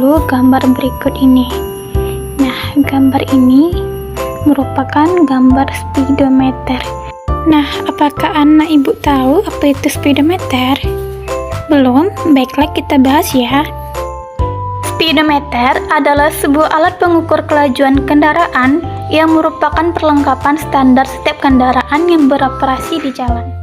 dulu gambar berikut ini. Nah, gambar ini merupakan gambar speedometer. Nah, apakah anak ibu tahu apa itu speedometer? Belum? Baiklah kita bahas ya. Speedometer adalah sebuah alat pengukur kelajuan kendaraan yang merupakan perlengkapan standar setiap kendaraan yang beroperasi di jalan.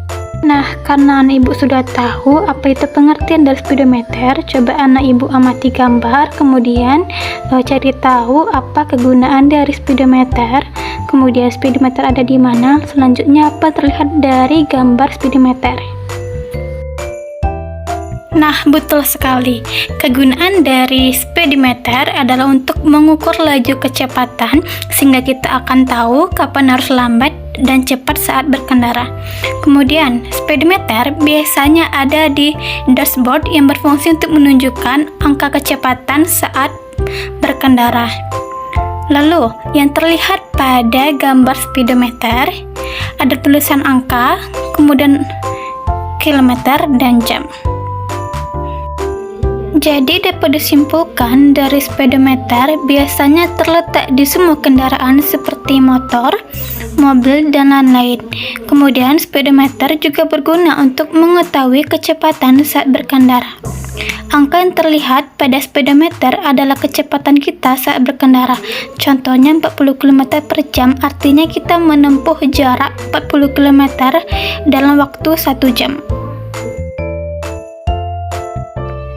Nah, karena anak ibu sudah tahu apa itu pengertian dari speedometer, coba anak ibu amati gambar, kemudian cari tahu apa kegunaan dari speedometer, kemudian speedometer ada di mana, selanjutnya apa terlihat dari gambar speedometer. Nah, betul sekali. Kegunaan dari speedometer adalah untuk mengukur laju kecepatan sehingga kita akan tahu kapan harus lambat dan cepat saat berkendara. Kemudian, speedometer biasanya ada di dashboard yang berfungsi untuk menunjukkan angka kecepatan saat berkendara. Lalu, yang terlihat pada gambar speedometer ada tulisan angka, kemudian kilometer dan jam. Jadi dapat disimpulkan dari speedometer biasanya terletak di semua kendaraan seperti motor, mobil, dan lain-lain. Kemudian speedometer juga berguna untuk mengetahui kecepatan saat berkendara. Angka yang terlihat pada speedometer adalah kecepatan kita saat berkendara. Contohnya 40 km per jam, artinya kita menempuh jarak 40 km dalam waktu 1 jam.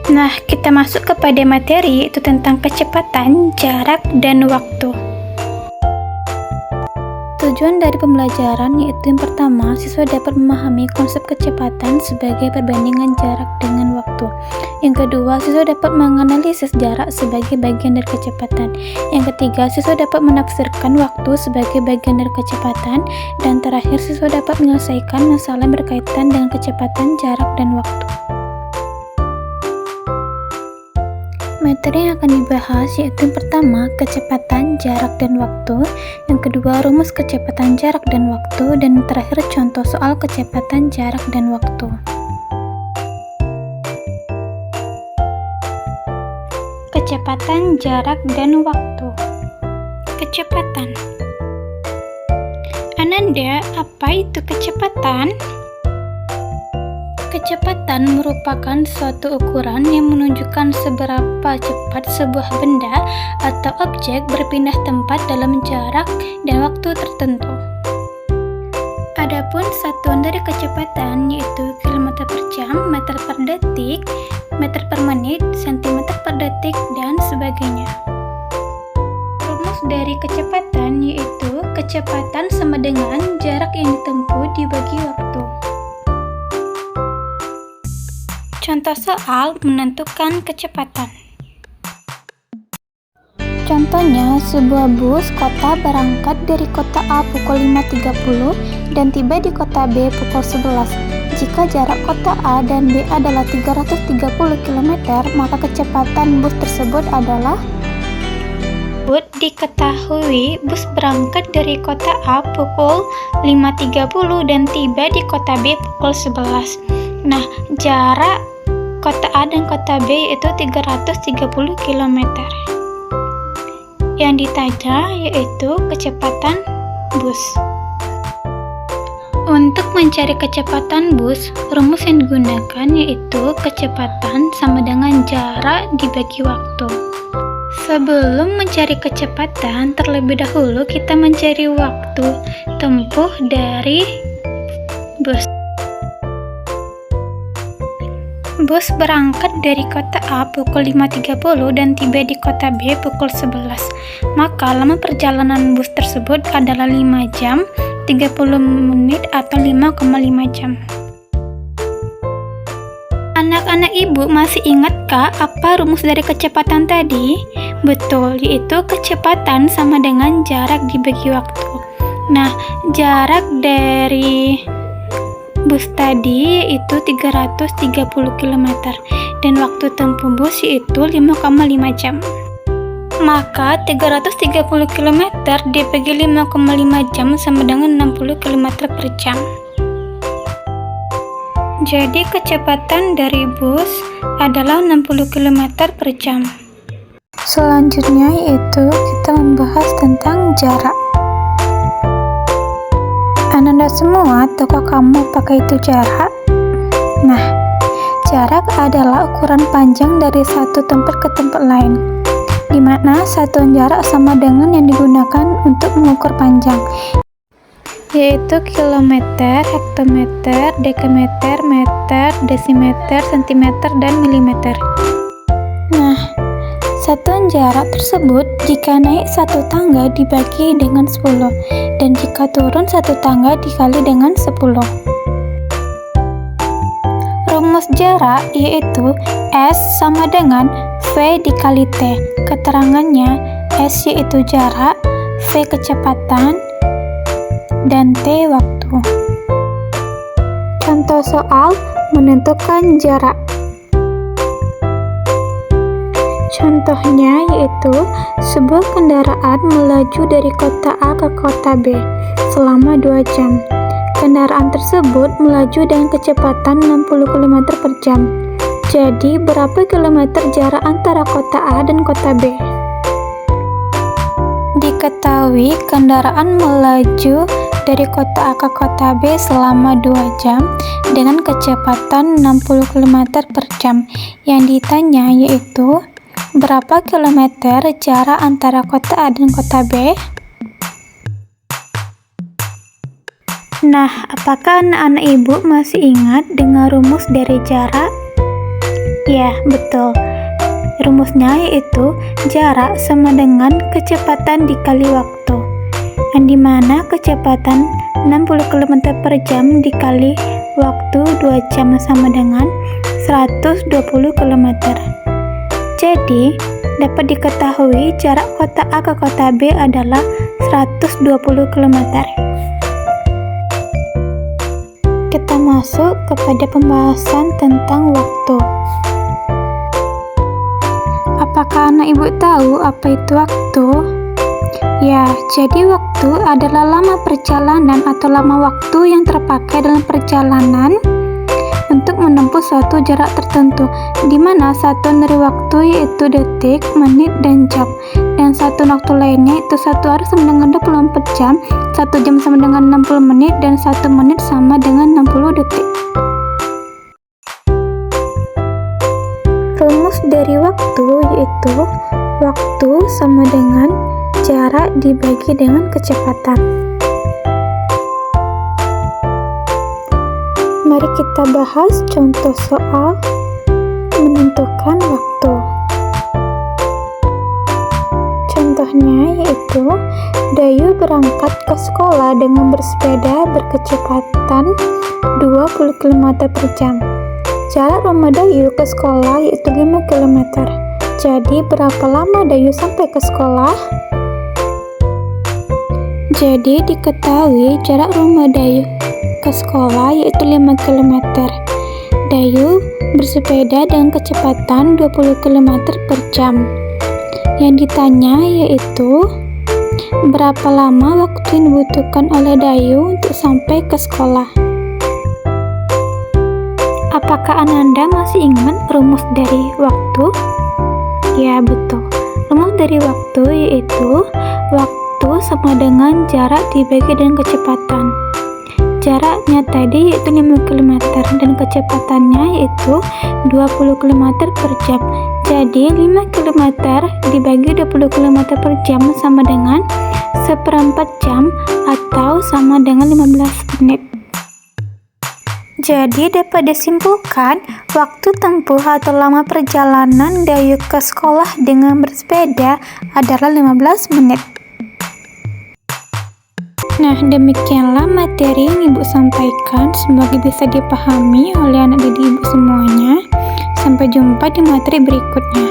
Nah, kita masuk kepada materi, yaitu tentang kecepatan, jarak, dan waktu. Tujuan dari pembelajaran yaitu yang pertama, siswa dapat memahami konsep kecepatan sebagai perbandingan jarak dengan waktu. Yang kedua, siswa dapat menganalisis jarak sebagai bagian dari kecepatan. Yang ketiga, siswa dapat menafsirkan waktu sebagai bagian dari kecepatan. Dan terakhir, siswa dapat menyelesaikan masalah yang berkaitan dengan kecepatan, jarak, dan waktu. Materi yang akan dibahas yaitu yang pertama, kecepatan, jarak, dan waktu. Yang kedua, rumus kecepatan, jarak, dan waktu. Dan terakhir, contoh soal kecepatan, jarak, dan waktu. Kecepatan, jarak, dan waktu. Kecepatan. Ananda, apa itu kecepatan? Kecepatan merupakan suatu ukuran yang menunjukkan seberapa cepat sebuah benda atau objek berpindah tempat dalam jarak dan waktu tertentu. Adapun satuan dari kecepatan yaitu kilometer per jam, meter per detik, meter per menit, sentimeter per detik, dan sebagainya. Rumus dari kecepatan yaitu kecepatan sama dengan jarak yang ditempuh dibagi waktu. Contoh soal menentukan kecepatan. Contohnya, sebuah bus kota berangkat dari kota A pukul 5.30 dan tiba di kota B pukul 11. Jika jarak kota A dan B adalah 330 km, maka kecepatan bus tersebut adalah diketahui bus berangkat dari kota A pukul 5.30 dan tiba di kota B pukul 11. Nah, jarak kota A dan kota B yaitu 330 km. Yang ditanya yaitu kecepatan bus. Untuk mencari kecepatan bus, rumus yang digunakan yaitu kecepatan sama dengan jarak dibagi waktu. Sebelum mencari kecepatan, terlebih dahulu kita mencari waktu tempuh dari bus. Bus berangkat dari kota A pukul 5.30 dan tiba di kota B pukul 11. Maka lama perjalanan bus tersebut adalah 5 jam, 30 menit atau 5,5 jam. Anak-anak ibu masih ingatkah apa rumus dari kecepatan tadi? Betul, yaitu kecepatan sama dengan jarak dibagi waktu. Nah, jarak dari bus tadi yaitu 330 km dan waktu tempuh bus yaitu 5,5 jam. Maka 330 km dibagi 5,5 jam sama dengan 60 km per jam. Jadi kecepatan dari bus adalah 60 km per jam. Selanjutnya yaitu kita membahas tentang jarak. Ananda semua, tahukah kamu apakah itu jarak? Nah, jarak adalah ukuran panjang dari satu tempat ke tempat lain, di mana satuan jarak sama dengan yang digunakan untuk mengukur panjang, yaitu kilometer, hektometer, dekameter, meter, desimeter, sentimeter, dan milimeter. Nah, satuan jarak tersebut jika naik satu tangga dibagi dengan 10, dan jika turun satu tangga dikali dengan 10. Rumus jarak yaitu S sama dengan V dikali T. Keterangannya, S yaitu jarak, V kecepatan, dan T waktu. Contoh soal menentukan jarak. Contohnya yaitu sebuah kendaraan melaju dari kota A ke kota B selama 2 jam. Kendaraan tersebut melaju dengan kecepatan 60 km per jam. Jadi, berapa kilometer jarak antara kota A dan kota B? Diketahui kendaraan melaju dari kota A ke kota B selama 2 jam dengan kecepatan 60 km per jam. Yang ditanya yaitu, berapa kilometer jarak antara kota A dan kota B? Nah, apakah anak-anak ibu masih ingat dengan rumus dari jarak? Ya, betul. Rumusnya yaitu jarak sama dengan kecepatan dikali waktu. Yang dimana kecepatan 60 km per jam dikali waktu 2 jam sama dengan 120 km. Jadi, dapat diketahui jarak kota A ke kota B adalah 120 km. Kita masuk kepada pembahasan tentang waktu. Apakah anak ibu tahu apa itu waktu? Ya, jadi waktu adalah lama perjalanan atau lama waktu yang terpakai dalam perjalanan untuk menempuh suatu jarak tertentu, di mana satuan dari waktu yaitu detik, menit, dan jam. Dan satuan waktu lainnya itu 1 hari sama dengan 24 jam, 1 jam sama dengan 60 menit, dan 1 menit sama dengan 60 detik. Rumus dari waktu yaitu waktu sama dengan jarak dibagi dengan kecepatan. Mari kita bahas contoh soal menentukan waktu. Contohnya yaitu Dayu berangkat ke sekolah dengan bersepeda berkecepatan 20 km per jam. Jarak rumah Dayu ke sekolah yaitu 5 km. Jadi berapa lama Dayu sampai ke sekolah? Jadi diketahui jarak rumah Dayu ke sekolah yaitu 5 km. Dayu bersepeda dengan kecepatan 20 km per jam. Yang ditanya yaitu berapa lama waktu yang dibutuhkan oleh Dayu untuk sampai ke sekolah. Apakah Ananda masih ingat rumus dari waktu? Ya, betul. Rumus dari waktu yaitu waktu sama dengan jarak dibagi dengan kecepatan. Jaraknya tadi yaitu 5 km dan kecepatannya yaitu 20 km per jam. Jadi 5 km dibagi 20 km per jam sama dengan 1/4 jam atau sama dengan 15 menit. Jadi dapat disimpulkan waktu tempuh atau lama perjalanan Dayu ke sekolah dengan bersepeda adalah 15 menit. Nah, demikianlah materi yang Ibu sampaikan, semoga bisa dipahami oleh anak didik Ibu semuanya. Sampai jumpa di materi berikutnya.